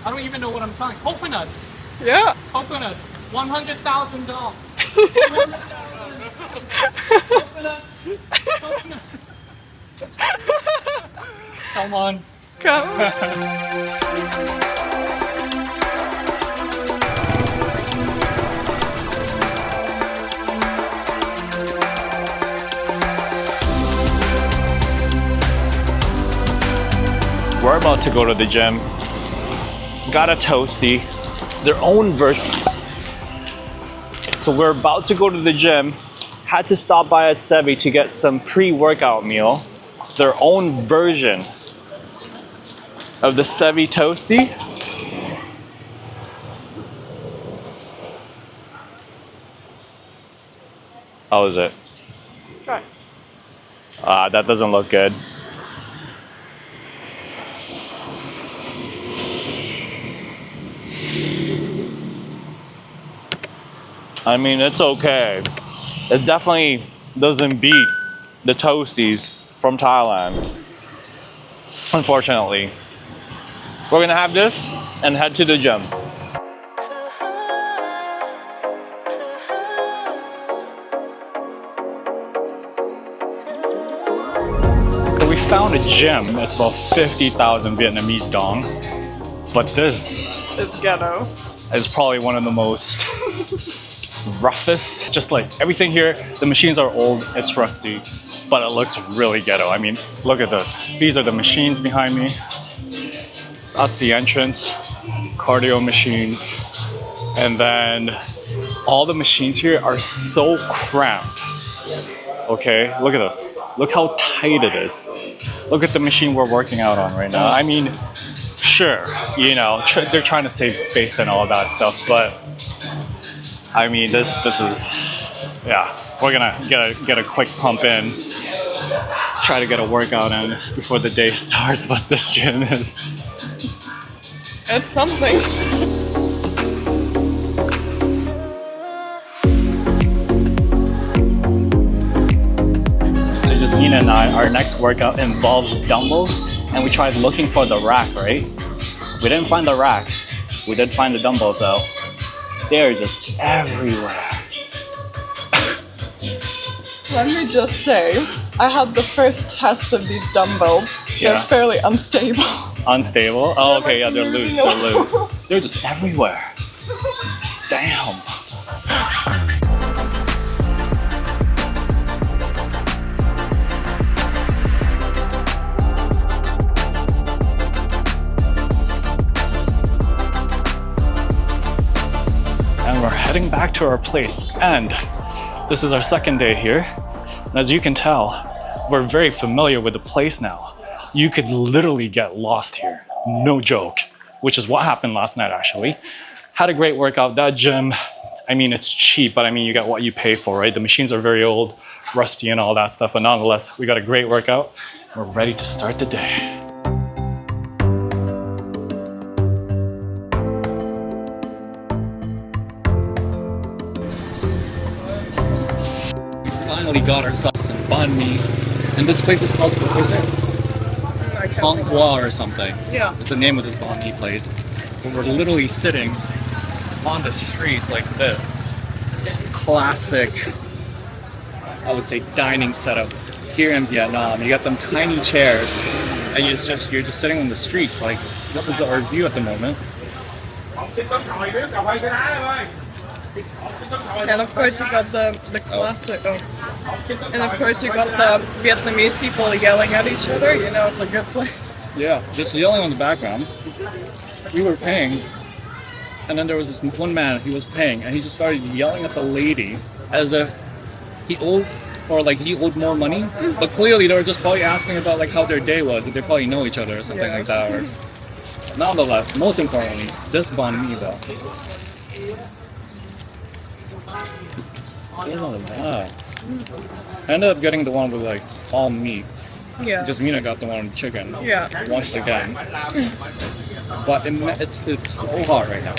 I don't even know what I'm selling. Coconuts. Yeah. Coconuts. $100,000. Coconuts. Coconuts. Come on. Come. We're about to go to the gym. Got a toasty, their own version. So we're about to go to the gym. Had to stop by at Sevi to get some pre-workout meal. Their own version of the Sevi toasty. How is it? Try. That doesn't look good. I mean, it's okay. It definitely doesn't beat the toasties from Thailand. Unfortunately. We're gonna have this and head to the gym. So we found a gym. It's about 50,000 Vietnamese dong. But this It's ghetto. is probably one of the most roughest. Just like everything here, the machines are old, it's rusty, but it looks really ghetto. I mean, look at this. These are the machines behind me. That's the entrance, cardio machines. And then all the machines here are so cramped. Okay, look at this. Look how tight it is. Look at the machine we're working out on right now. I mean, sure, you know, they're trying to save space and all that stuff, but I mean, this is, yeah, we're gonna get a quick pump in, try to get a workout in before the day starts, but this gym is... It's something. So just Nina and I, our next workout involves dumbbells, and we tried looking for the rack, right? We didn't find the rack. We did find the dumbbells though. They're just everywhere. Let me just say, I had the first test of these dumbbells. Yeah. They're fairly unstable. Unstable? Oh, okay, yeah, they're loose, moving they're loose. They're just everywhere. Damn. And we're heading back to our place, and this is our second day here. And as you can tell, we're very familiar with the place now. You could literally get lost here, no joke, which is what happened last night actually. Had a great workout. That gym, I mean, it's cheap, but I mean, you get what you pay for, right? The machines are very old, rusty and all that stuff, but nonetheless, we got a great workout. We're ready to start the day. Finally got ourselves some banh mi, and this place is called Pho or something. Yeah. It's the name of this banh mi place. But we're literally sitting on the street like this. Classic, I would say, dining setup here in Vietnam. You got them tiny chairs, and you're just sitting on the streets. Like, this is our view at the moment. And of course you got the classic. Oh. And of course you got the Vietnamese people yelling at each other. You know, it's a good place. Yeah, just yelling on the background. We were paying, and then there was this one man, he was paying, and he just started yelling at the lady as if he owed more money. But clearly they were just probably asking about like how their day was. They probably know each other or something like that. Or nonetheless, most importantly, this banh mi though. Oh, wow. I ended up getting the one with like all meat. Yeah. Just Mina got the one with chicken. Yeah. Once again. But it's so hot right now.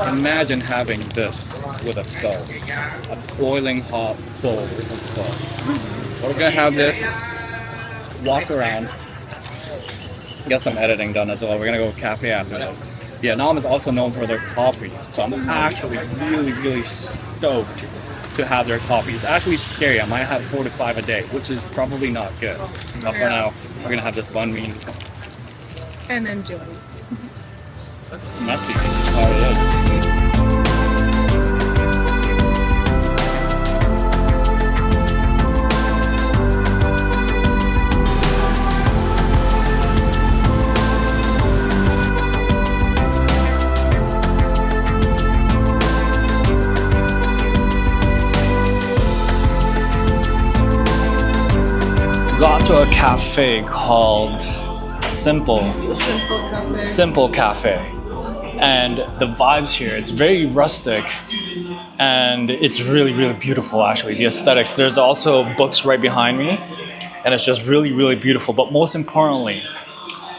Imagine having this with a stove. A boiling hot bowl with a stove. We're gonna have this, walk around, get some editing done as well. We're gonna go to a cafe after this. Vietnam is also known for their coffee. So I'm actually really, really stoked to have their coffee. It's actually scary. I might have 4 to 5 a day, which is probably not good. But for now, we're gonna have this banh mi. And enjoy. Messy. That's how it is. Got to a cafe called Simple Cafe, and the vibes here, it's very rustic and it's really, really beautiful. Actually, the aesthetics, there's also books right behind me and it's just really, really beautiful. But most importantly,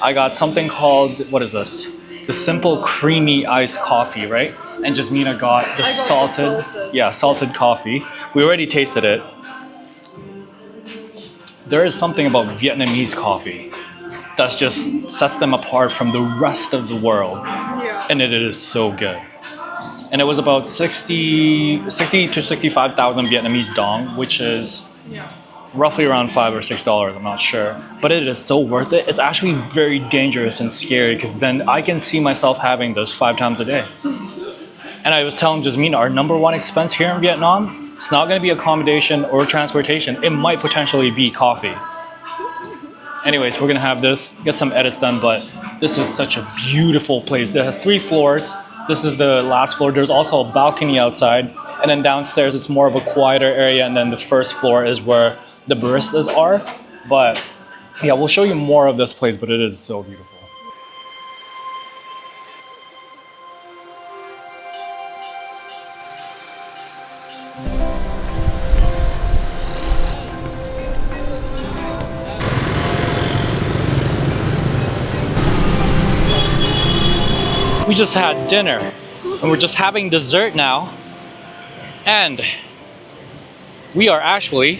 I got something called, what is this, the simple creamy iced coffee, right? And Jasmina got the salted coffee. We already tasted it. There is something about Vietnamese coffee that just sets them apart from the rest of the world. Yeah. And it is so good. And it was about 60 to 65,000 Vietnamese dong, which is roughly around $5 or $6, I'm not sure. But it is so worth it. It's actually very dangerous and scary because then I can see myself having this 5 times a day. And I was telling Jasmine, our #1 expense here in Vietnam, it's not going to be accommodation or transportation. It might potentially be coffee. Anyways, we're going to have this, get some edits done, but this is such a beautiful place. It has 3 floors. This is the last floor. There's also a balcony outside. And then downstairs, it's more of a quieter area. And then the first floor is where the baristas are. But yeah, we'll show you more of this place, but it is so beautiful. We just had dinner and we're just having dessert now, and we are actually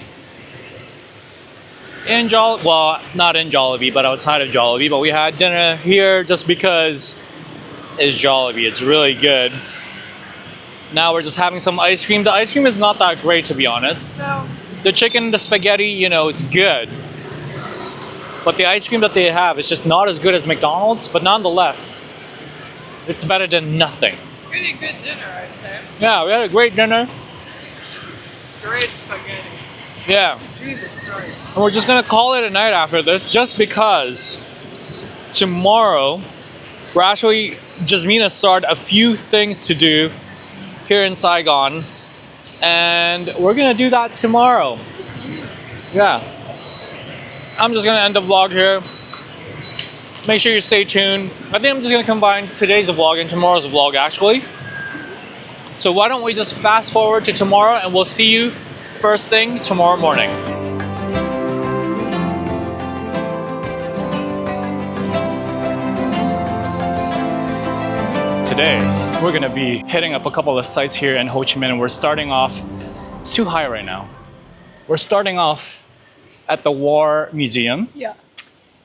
in not in Jollibee, but outside of Jollibee. But we had dinner here just because it's Jollibee. It's really good. Now we're just having some ice cream. The ice cream is not that great, to be honest. No. The chicken, the spaghetti, you know, it's good. But the ice cream that they have is just not as good as McDonald's, but nonetheless, it's better than nothing. Pretty good dinner, I'd say. Yeah, we had a great dinner. Great spaghetti. Yeah. Jesus Christ. And we're just gonna call it a night after this, just because tomorrow we're actually, Jasmina started a few things to do here in Saigon, and we're gonna do that tomorrow. Yeah. I'm just gonna end the vlog here. Make sure you stay tuned. I think I'm just gonna combine today's vlog and tomorrow's vlog actually. So why don't we just fast forward to tomorrow and we'll see you first thing tomorrow morning. Today, we're gonna be hitting up a couple of sites here in Ho Chi Minh, and we're starting off, it's too high right now. We're starting off at the War Museum. Yeah.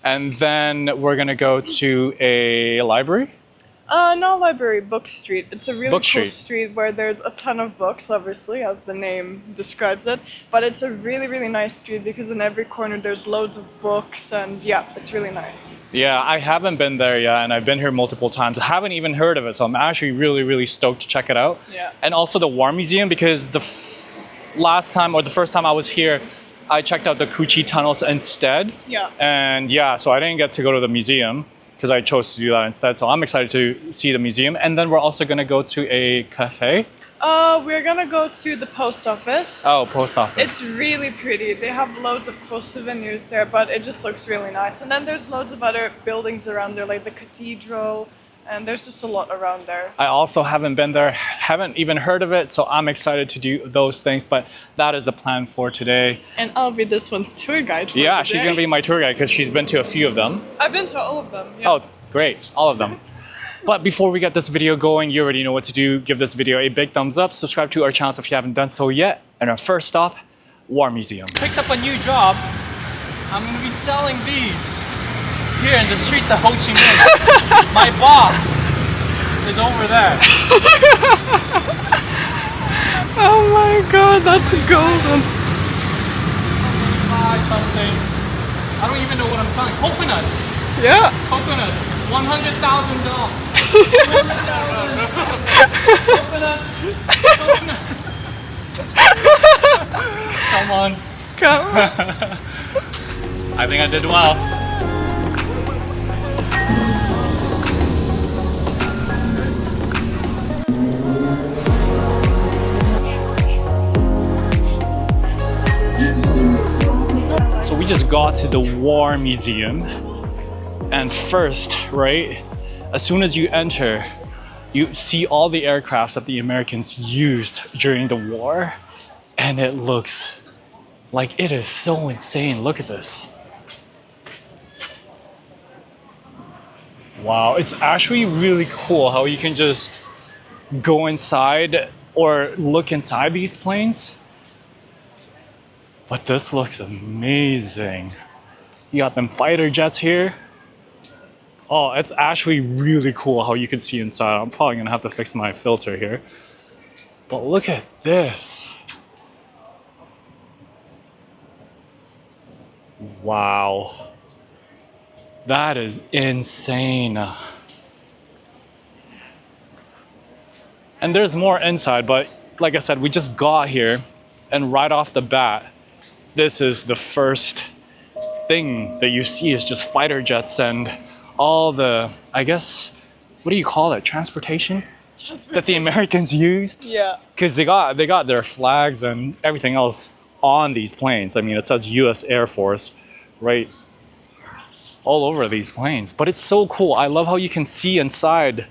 And then we're gonna go to a library. No library, Book Street. It's a really Book cool Street. street where there's a ton of books, obviously, as the name describes it. But it's a really, really nice street because in every corner there's loads of books, and yeah, it's really nice. Yeah, I haven't been there yet, and I've been here multiple times. I haven't even heard of it, so I'm actually really, really stoked to check it out. Yeah. And also the War Museum, because the last time or the first time I was here, I checked out the Cu Chi tunnels instead. Yeah. And yeah, so I didn't get to go to the museum because I chose to do that instead. So I'm excited to see the museum. And then we're also going to go to a cafe. We're gonna go to the post office. Oh, post office. It's really pretty. They have loads of cool souvenirs there, but it just looks really nice. And then there's loads of other buildings around there, like the cathedral, and there's just a lot around there. I also haven't been there, haven't even heard of it, so I'm excited to do those things, but that is the plan for today. And I'll be this one's tour guide for Yeah, the she's day. gonna be my tour guide because she's been to a few of them. I've been to all of them. Yeah. Oh, great, all of them. But before we get this video going, you already know what to do. Give this video a big thumbs up, subscribe to our channel if you haven't done so yet, and our first stop, War Museum. Picked up a new job. I'm gonna be selling these here in the streets of Ho Chi Minh. My boss is over there. Oh my god, that's golden. Buy something. I don't even know what I'm selling. Coconuts. Yeah. Coconuts. $100,000. Coconuts. Coconuts. Come on. Come. I think I did well. So we just got to the War Museum, and first, right, as soon as you enter, you see all the aircrafts that the Americans used during the war, and it looks like it is so insane. Look at this. Wow, it's actually really cool how you can just go inside or look inside these planes. But this looks amazing. You got them fighter jets here. Oh, it's actually really cool how you can see inside. I'm probably gonna have to fix my filter here. But look at this. Wow. That is insane. And there's more inside, but like I said, we just got here, and right off the bat, this is the first thing that you see is just fighter jets and all the, I guess, what do you call it? Transportation that the Americans used? Yeah. Because they got their flags and everything else on these planes. I mean, it says U.S. Air Force, right, all over these planes. But it's so cool. I love how you can see inside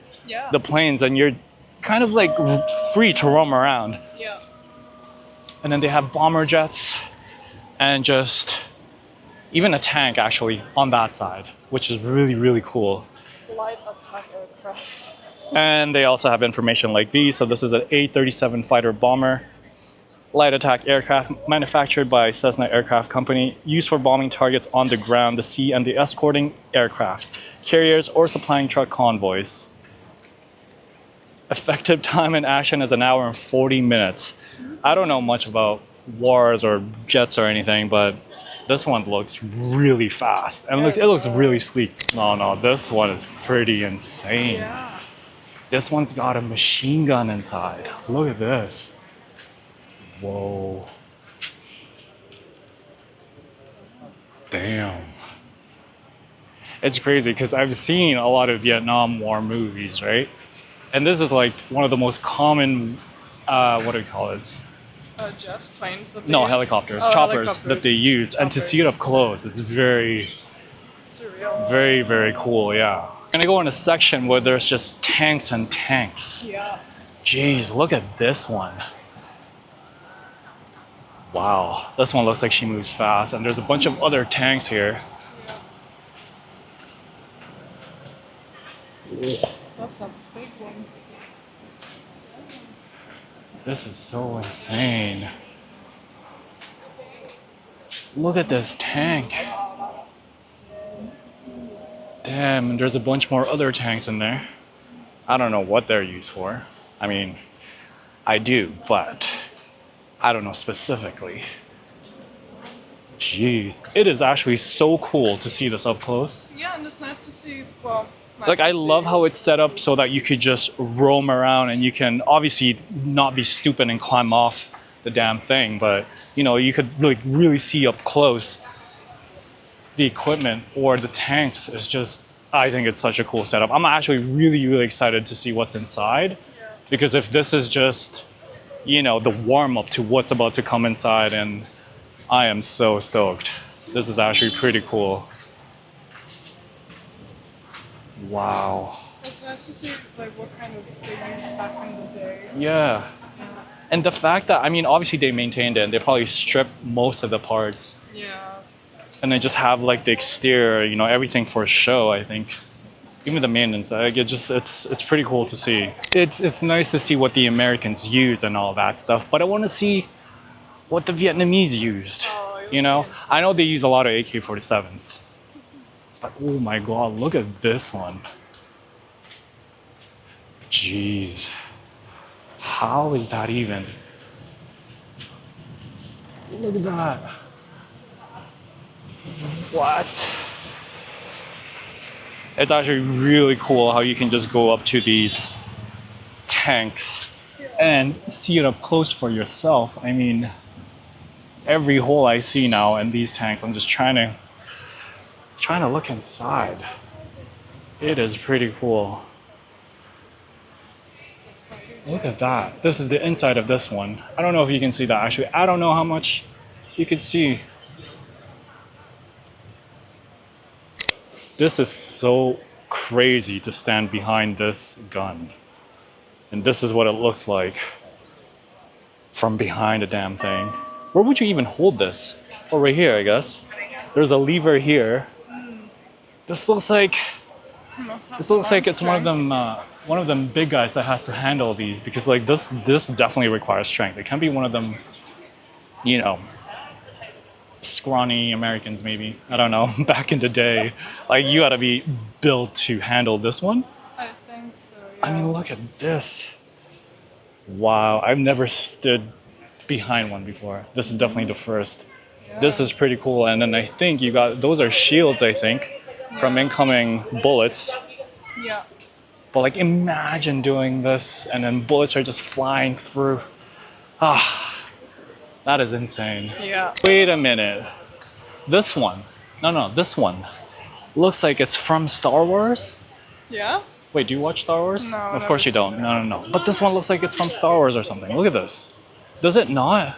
the planes and you're kind of like free to roam around. Yeah. And then they have bomber jets and just even a tank actually on that side, which is really, really cool. Light attack aircraft. And they also have information like these. So this is an A-37 fighter bomber, light attack aircraft manufactured by Cessna Aircraft Company, used for bombing targets on the ground, the sea, and the escorting aircraft, carriers, or supplying truck convoys. Effective time in action is 1 hour and 40 minutes. I don't know much about wars or jets or anything, but this one looks really fast and it looks really sleek. No, this one is pretty insane. Yeah. This one's got a machine gun inside. Look at this. Whoa. Damn. It's crazy because I've seen a lot of Vietnam War movies, right? And this is like one of the most common, what do we call this? Jets, planes that they No, use? helicopters, Oh, choppers that they use. Choppers. And to see it up close, it's very, Surreal. very, very cool, yeah. I'm gonna go in a section where there's just tanks and tanks. Yeah. Jeez, look at this one. Wow, this one looks like she moves fast. And there's a bunch of other tanks here. That's a big one. This is so insane. Look at this tank. Damn, and there's a bunch more other tanks in there. I don't know what they're used for. I mean, I do, but I don't know specifically. Jeez, it is actually so cool to see this up close. Yeah, and it's nice to see, well, Like, I love how it's set up so that you could just roam around and you can obviously not be stupid and climb off the damn thing, but you know, you could really see up close the equipment or the tanks. Is just, I think it's such a cool setup. I'm actually really excited to see what's inside, because if this is just, you know, the warm up to what's about to come inside, and I am so stoked. This is actually pretty cool. Wow. It's nice to see like what kind of they used back in the day. Yeah. And the fact that, I mean, obviously they maintained it and they probably stripped most of the parts. Yeah. And they just have like the exterior, you know, everything for show, I think. Even the maintenance, like it's pretty cool to see. It's nice to see what the Americans used and all that stuff, but I want to see what the Vietnamese used. You know, I know they use a lot of AK-47s. But oh my god, look at this one. Jeez. How is that even? Look at that. What? It's actually really cool how you can just go up to these tanks and see it up close for yourself. I mean, every hole I see now in these tanks, I'm just trying to look inside. It is pretty cool. Look at that. This is the inside of this one. I don't know if you can see that actually. I don't know how much you can see. This is so crazy to stand behind this gun. And this is what it looks like from behind the damn thing. Where would you even hold this? Oh, right here, I guess. There's a lever here. This looks like it's one of them big guys that has to handle these, because like this definitely requires strength. It can be one of them, you know, scrawny Americans maybe. I don't know. Back in the day, like you gotta be built to handle this one. I think so, yeah. I mean, look at this. Wow, I've never stood behind one before. This is definitely the first. Yeah. This is pretty cool. And then I think you got, those are shields, I think, from incoming bullets. Yeah. But like imagine doing this and then bullets are just flying through. Ah, that is insane. Yeah. Wait a minute. This one. No, this one. Looks like it's from Star Wars. Yeah? Wait, do you watch Star Wars? No, Of I've course you never don't. seen No. But this one looks like it's from Star Wars or something. Look at this. Does it not?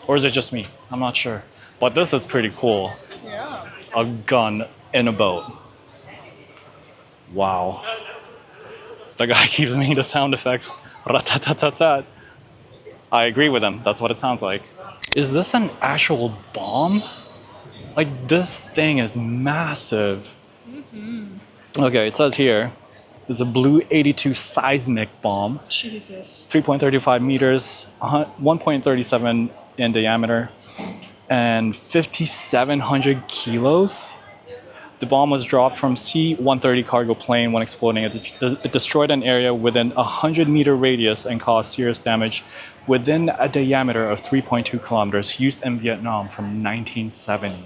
Or is it just me? I'm not sure. But this is pretty cool. Yeah. A gun in a boat. Wow. The guy keeps making the sound effects. Rat-tat-tat-tat. I agree with him. That's what it sounds like. Is this an actual bomb? Like, this thing is massive. Okay, it says here, it's a Blue 82 seismic bomb. Jesus. 3.35 meters, 1.37 in diameter, and 5,700 kilos. The bomb was dropped from C-130 cargo plane when exploding. It destroyed an area within a 100-meter radius and caused serious damage within a diameter of 3.2 kilometers, used in Vietnam from 1970.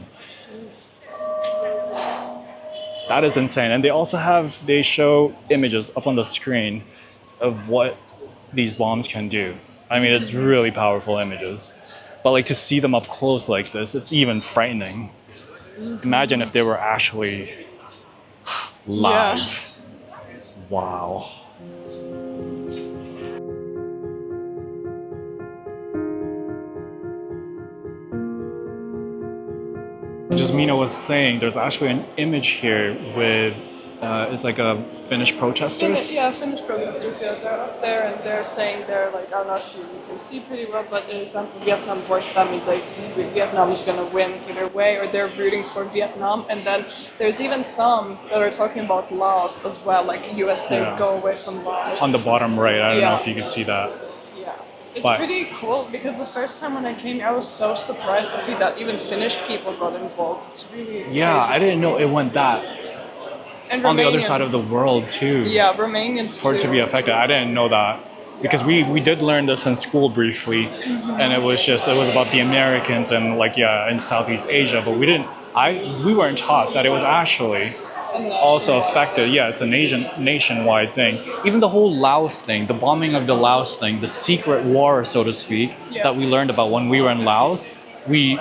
That is insane. And they show images up on the screen of what these bombs can do. I mean, it's really powerful images. But like to see them up close like this, it's even frightening. Imagine if they were actually live. Yeah. Wow. Just Mina was saying, there's actually an image here with, it's like a Finnish protesters. Finnish protesters, yeah, they're up there and they're saying they're like, I'm not sure you can see pretty well, but the example Vietnam for them is like, Vietnam is gonna win either way, or they're rooting for Vietnam. And then there's even some that are talking about Laos as well, like USA, go away from Laos. On the bottom right, I don't know if you can see that. It's pretty cool because the first time when I came here, I was so surprised to see that even Finnish people got involved. It's really crazy. I didn't know it went that. And on the other side of the world too. Yeah, Romanians for it to be affected. I didn't know that because we did learn this in school briefly, and it was about the Americans and in Southeast Asia, but we weren't taught that it was actually also affected. Yeah, it's a nationwide thing. Even the whole Laos thing, the bombing of the Laos thing, the secret war, so to speak, that we learned about when we were in Laos, we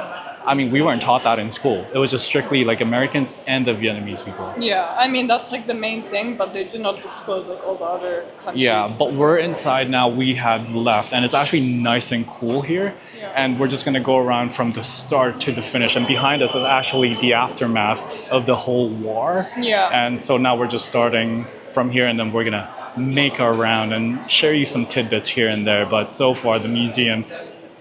weren't taught that in school. It was just strictly like Americans and the Vietnamese people. Yeah, I mean, that's like the main thing, but they do not disclose like all the other countries. Yeah, but we're inside now. We had left, and it's actually nice and cool here. Yeah. And we're just gonna go around from the start to the finish. And behind us is actually the aftermath of the whole war. Yeah. And so now we're just starting from here, and then we're gonna make our round and share you some tidbits here and there. But so far, the museum,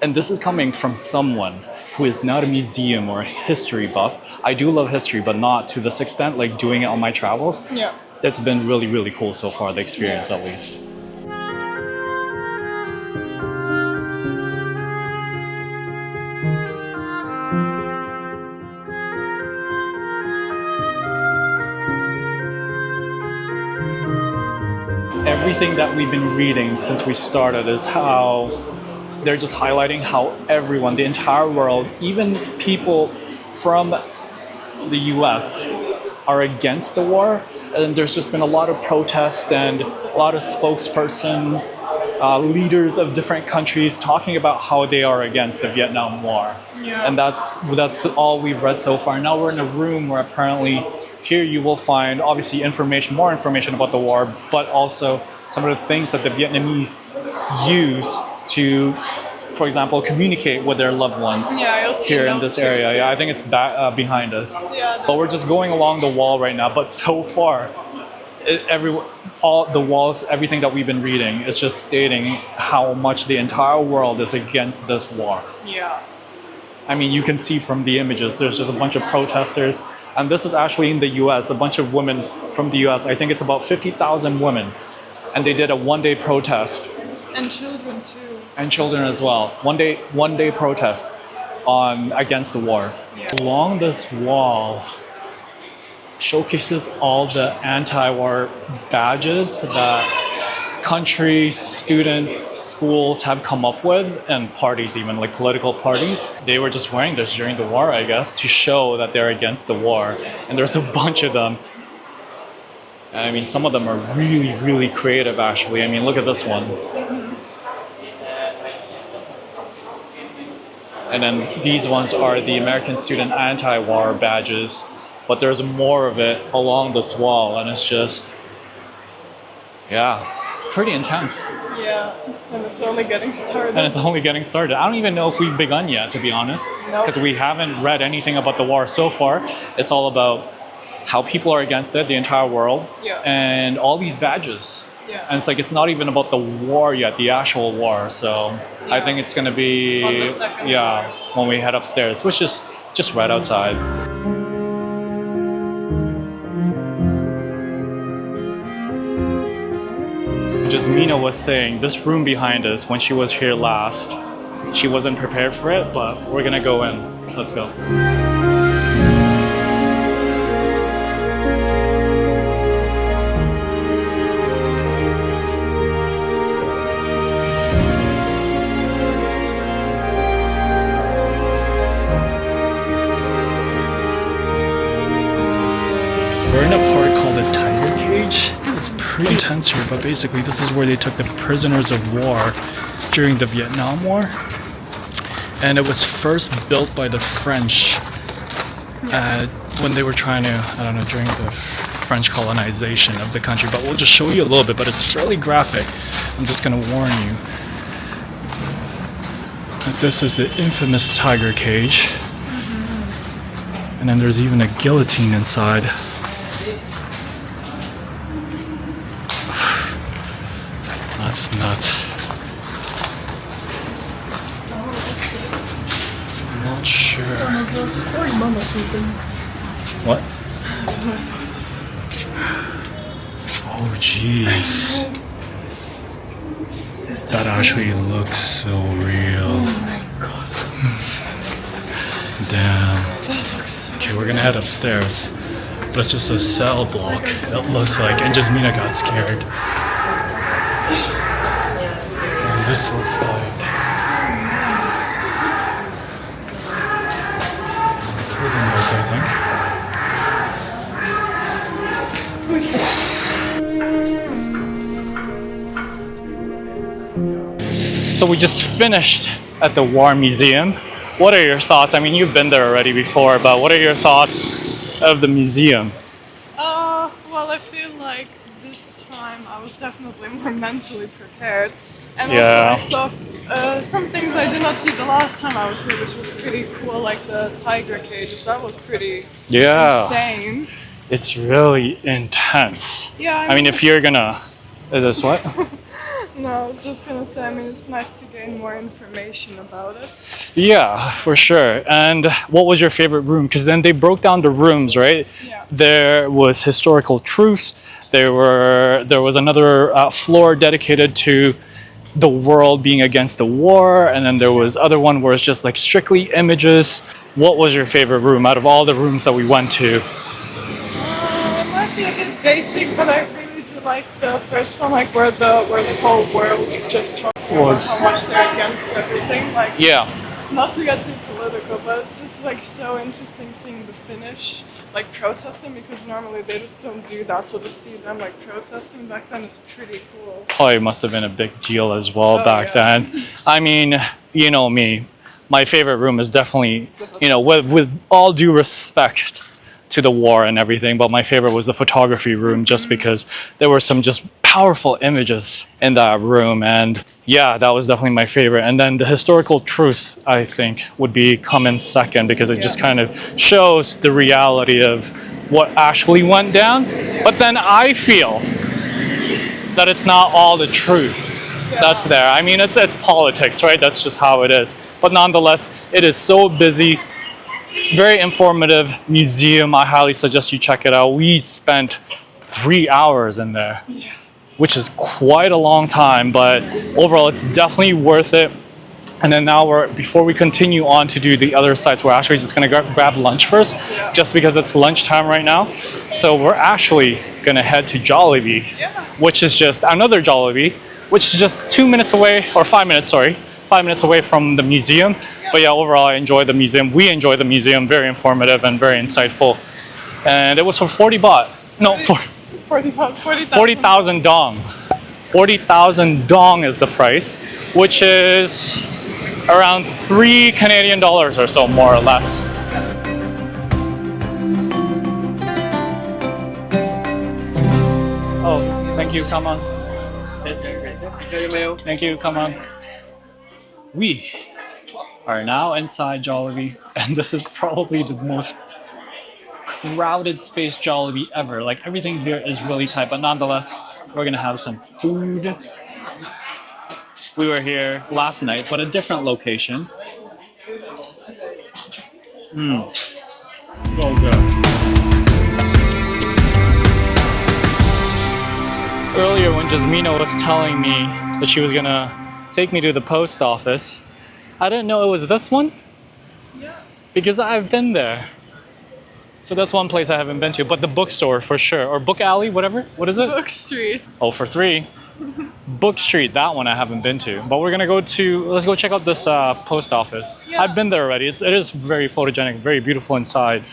and this is coming from someone who is not a museum or a history buff. I do love history, but not to this extent, like doing it on my travels. Yeah. It's been really, really cool so far, the experience at least. everything that we've been reading since we started is how they're just highlighting how everyone, the entire world, even people from the US are against the war. And there's just been a lot of protests and a lot of spokesperson, leaders of different countries talking about how they are against the Vietnam War. Yeah. And that's all we've read so far. Now we're in a room where apparently here you will find obviously more information about the war, but also some of the things that the Vietnamese use to, for example, communicate with their loved ones here in this area. Yeah, I think it's behind us. Yeah, but we're just going along the wall right now. But so far, all the walls, everything that we've been reading is just stating how much the entire world is against this war. Yeah. I mean, you can see from the images, there's just a bunch of protesters. And this is actually in the US, a bunch of women from the US. I think it's about 50,000 women. And they did a one-day protest. And children too. And children as well. One day protest against the war. Yeah. Along this wall showcases all the anti-war badges that countries, students, schools have come up with, and parties even, like political parties. They were just wearing this during the war, I guess, to show that they're against the war. And there's a bunch of them. I mean, some of them are really, really creative, actually. I mean, look at this one. And then these ones are the American Student Anti-War badges. But there's more of it along this wall, and it's just, yeah, pretty intense. Yeah, and it's only getting started. And it's only getting started. I don't even know if we've begun yet, to be honest. Because we haven't read anything about the war so far. It's all about how people are against it, the entire world, and all these badges. Yeah. And it's like, it's not even about the war yet, the actual war. So I think it's going to be, on the second floor. When we head upstairs, which is just right outside. Just Mina was saying, this room behind us, when she was here last, she wasn't prepared for it, but we're gonna go in. Let's go. We're in a park called the Tiger Cage. It's pretty intense here, but basically this is where they took the prisoners of war during the Vietnam War. And it was first built by the French when they were trying to, I don't know, during the French colonization of the country. But we'll just show you a little bit, but it's fairly graphic. I'm just gonna warn you. This is the infamous Tiger Cage. And then there's even a guillotine inside. That's nuts. I'm not sure. What? Oh jeez. That actually looks so real. Oh my god. Damn. Okay, we're gonna head upstairs. But it's just a cell block, it looks like, and just Mina got scared. And this looks like prison guards, I think. So we just finished at the War Museum. What are your thoughts? I mean, you've been there already before, but what are your thoughts of the museum? Well, I feel like this time I was definitely more mentally prepared. And Yeah. also I saw some things I did not see the last time I was here, which was pretty cool, like the tiger cages. That was pretty insane. It's really intense. Yeah, I mean, if you're gonna... Is this what? No, I was just gonna say, I mean, it's nice to gain more information about it. Yeah, for sure. And what was your favorite room? Because then they broke down the rooms, right? Yeah. There was historical truths. There was another floor dedicated to the world being against the war, and then there was other one where it's just like strictly images. What was your favorite room out of all the rooms that we went to? It might be a bit basic, but I really do like the first one, like where the whole world is just talking about how much they're against everything. Like, Yeah. not to get too political, but it's just like so interesting seeing the Finnish like protesting, because normally they just don't do that. So to see them like protesting back then is pretty cool. Probably must have been a big deal as well Oh, back yeah. then. I mean, you know me. My favorite room is definitely, you know, with all due respect to the war and everything, but my favorite was the photography room just because there were some just powerful images in that room. And yeah, that was definitely my favorite. And then the historical truth, I think, would be come in second, because it just kind of shows the reality of what actually went down. But then I feel that it's not all the truth that's there. I mean, it's politics, right? That's just how it is. But nonetheless, it is so busy. Very informative museum. I highly suggest you check it out. We spent 3 hours in there, which is quite a long time, but overall it's definitely worth it. And then now before we continue on to do the other sites, we're actually just gonna grab lunch first, just because it's lunchtime right now. So we're actually gonna head to Jollibee, which is just another Jollibee, which is just 2 minutes away, or 5 minutes, sorry, 5 minutes away from the museum. But yeah, overall I enjoy the museum. We enjoy the museum, very informative and very insightful. And it was for 40 baht. No, for 40,000 dong. 40,000 dong is the price, which is around $3 Canadian or so, more or less. Oh, thank you, come on. Thank you, come on. We are now inside Jollibee, and this is probably the most crowded space Jollibee ever. Like, everything here is really tight, but nonetheless, we're gonna have some food. We were here last night, but a different location. So good. Earlier when Jasmina was telling me that she was gonna take me to the post office, I didn't know it was this one. Because I've been there. So that's one place I haven't been to, but the bookstore for sure, or book alley, whatever. What is it? Book Street. Oh, for three. Book Street, that one I haven't been to. But we're gonna let's go check out this post office. I've been there already. It is very photogenic, very beautiful inside.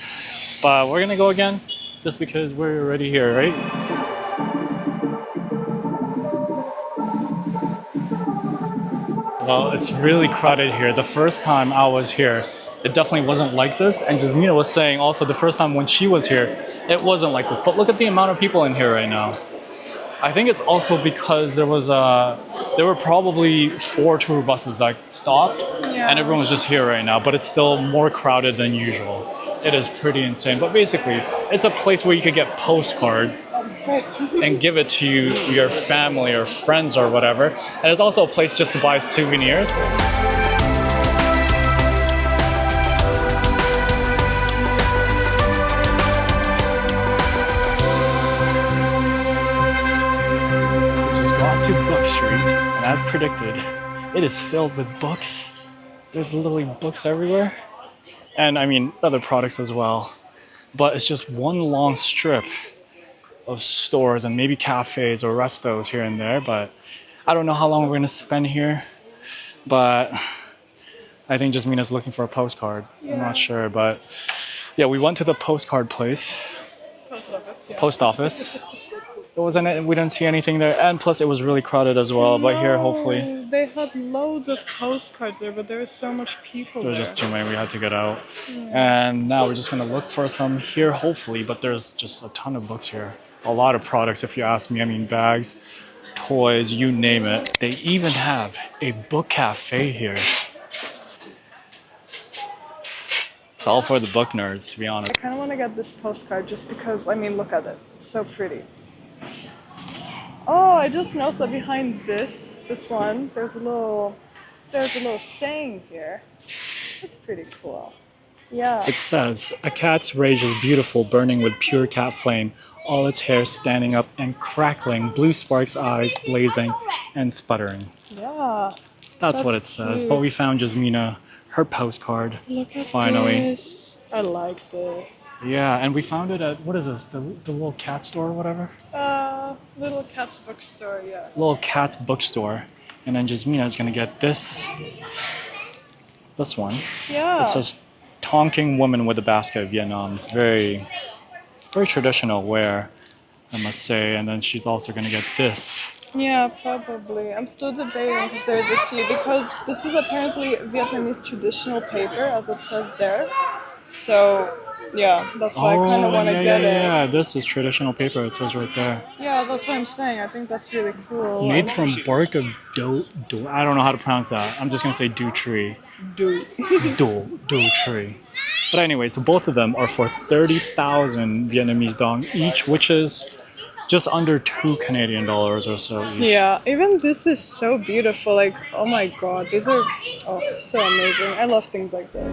But we're gonna go again, just because we're already here, right? Well, it's really crowded here. The first time I was here, it definitely wasn't like this. And Jasmina was saying also the first time when she was here, it wasn't like this. But look at the amount of people in here right now. I think it's also because there were probably 4 tour buses that stopped, and everyone was just here right now. But it's still more crowded than usual. It is pretty insane. But basically, it's a place where you could get postcards and give it to your family or friends or whatever. And it's also a place just to buy souvenirs. To Book Street, and as predicted, it is filled with books. There's literally books everywhere, and I mean other products as well. But it's just one long strip of stores and maybe cafes or restos here and there. But I don't know how long we're gonna spend here. But I think Jasmina's looking for a postcard. I'm not sure, but yeah, we went to the postcard place. Post office. Yeah. Post office. We didn't see anything there, and plus it was really crowded as well. But here, hopefully, they had loads of postcards there, but there was so much people there was just too many. We had to get out, and now we're just gonna look for some here, hopefully. But there's just a ton of books here, a lot of products. If you ask me, I mean bags, toys, you name it. They even have a book cafe here. It's all for the book nerds, to be honest. I kind of want to get this postcard just because. I mean, look at it. It's so pretty. Oh, I just noticed that behind this one, there's a little saying here. It's pretty cool. Yeah. It says, "A cat's rage is beautiful, burning with pure cat flame, all its hair standing up and crackling, blue sparks, eyes blazing and sputtering." Yeah. That's what it says. cute. But we found Jasmina her postcard. Look at finally. this. I like this. Yeah, and we found it at, what is this? The little cat store or whatever? Little Cat's bookstore, yeah. Little Cat's bookstore. And then Jasmina is gonna get this one. Yeah. It says Tonking Woman with a Basket of Vietnam. It's very, very traditional wear, I must say. And then she's also gonna get this. Yeah, probably. I'm still debating because there's a few, because this is apparently Vietnamese traditional paper, as it says there. So, yeah, that's why I kind of want to get it. Yeah, this is traditional paper. It says right there. Yeah, that's what I'm saying. I think that's really cool. Made from bark of do. I don't know how to pronounce that. I'm just gonna say do tree. Do. Do tree. But anyway, so both of them are for 30,000 Vietnamese dong each, which is just under $2 Canadian or so each. Yeah, even this is so beautiful. Like, oh my god, these are so amazing. I love things like this.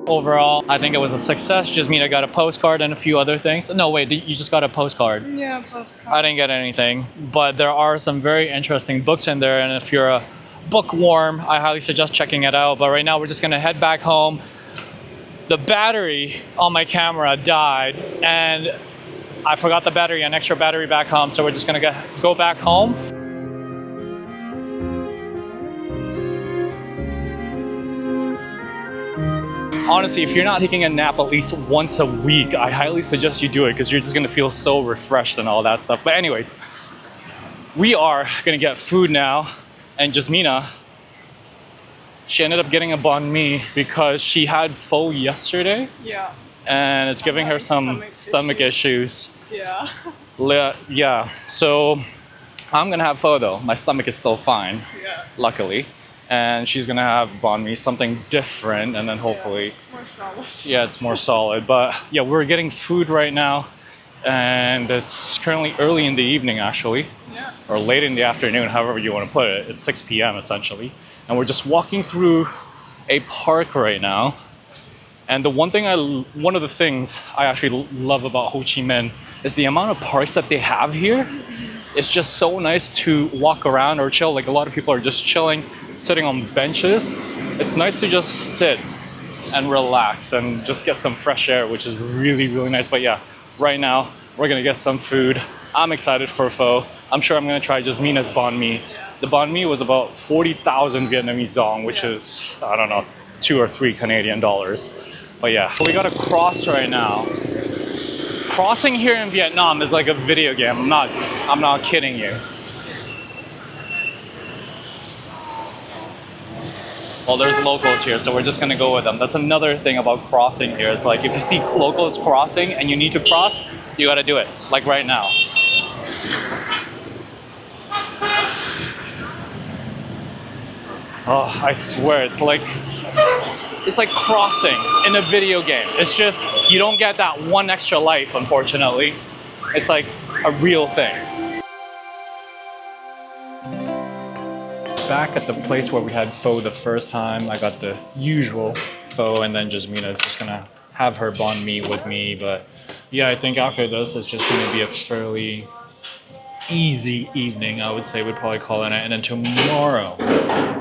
Overall, I think it was a success. Jasmina got a postcard and a few other things. No, wait, you just got a postcard. Yeah, postcard. I didn't get anything, but there are some very interesting books in there, and if you're a bookworm, I highly suggest checking it out. But right now, we're just gonna head back home. The battery on my camera died, and I forgot the battery, an extra battery back home, so we're just gonna go back home. Honestly, if you're not taking a nap at least once a week, I highly suggest you do it because you're just gonna feel so refreshed and all that stuff. But anyways, we are gonna get food now, and Jasmina, she ended up getting a banh mi because she had pho yesterday. Yeah. And it's giving her some stomach issues. Yeah. Yeah, so I'm gonna have pho though. My stomach is still fine, luckily. And she's gonna have banh mi, something different, and then hopefully, more solid. Yeah, it's more solid. But yeah, we're getting food right now, and it's currently early in the evening actually, or late in the afternoon, however you want to put it. It's 6 p.m. essentially, and we're just walking through a park right now. And one of the things I actually love about Ho Chi Minh is the amount of parks that they have here. It's just so nice to walk around or chill. Like a lot of people are just chilling, sitting on benches. It's nice to just sit and relax and just get some fresh air, which is really, really nice. But yeah, right now we're gonna get some food. I'm excited for pho. I'm sure I'm gonna try Jasmina's banh mi. The banh mi was about 40,000 Vietnamese dong, which is, I don't know, 2 or 3 Canadian dollars. But yeah, we got to cross right now. Crossing here in Vietnam is like a video game. I'm not kidding you. Well, there's locals here, so we're just gonna go with them. That's another thing about crossing here. It's like if you see locals crossing and you need to cross, you gotta do it, like right now. Oh, I swear, it's like crossing in a video game. It's just, you don't get that one extra life, unfortunately. It's like a real thing. Back at the place where we had pho the first time, I got the usual pho, and then Jasmina is just gonna have her banh mi with me. But yeah, I think after this, it's just gonna be a fairly easy evening, I would say, we'd probably call it. And then tomorrow,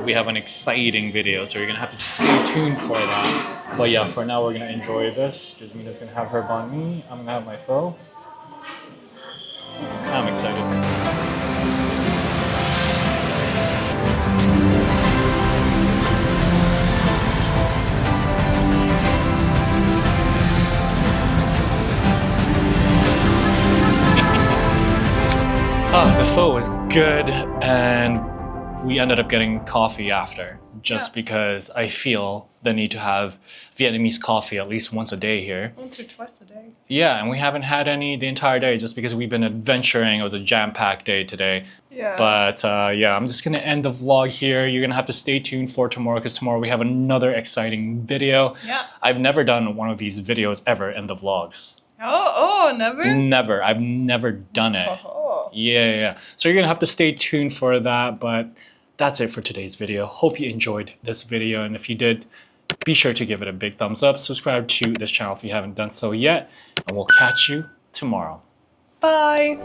we have an exciting video, so you're gonna have to just stay tuned for that. But yeah, for now, we're gonna enjoy this. Jasmina's gonna have her banh mi, I'm gonna have my pho. I'm excited. The pho was good, and we ended up getting coffee after, just because I feel the need to have Vietnamese coffee at least once a day here. Once or twice a day. Yeah, and we haven't had any the entire day just because we've been adventuring. It was a jam-packed day today. Yeah. But yeah, I'm just gonna end the vlog here. You're gonna have to stay tuned for tomorrow, because tomorrow we have another exciting video. Yeah. I've never done one of these videos ever in the vlogs. Oh, never? Never. I've never done it. Yeah. So you're gonna have to stay tuned for that, but that's it for today's video. Hope you enjoyed this video, and if you did, be sure to give it a big thumbs up. Subscribe to this channel if you haven't done so yet, and we'll catch you tomorrow. Bye.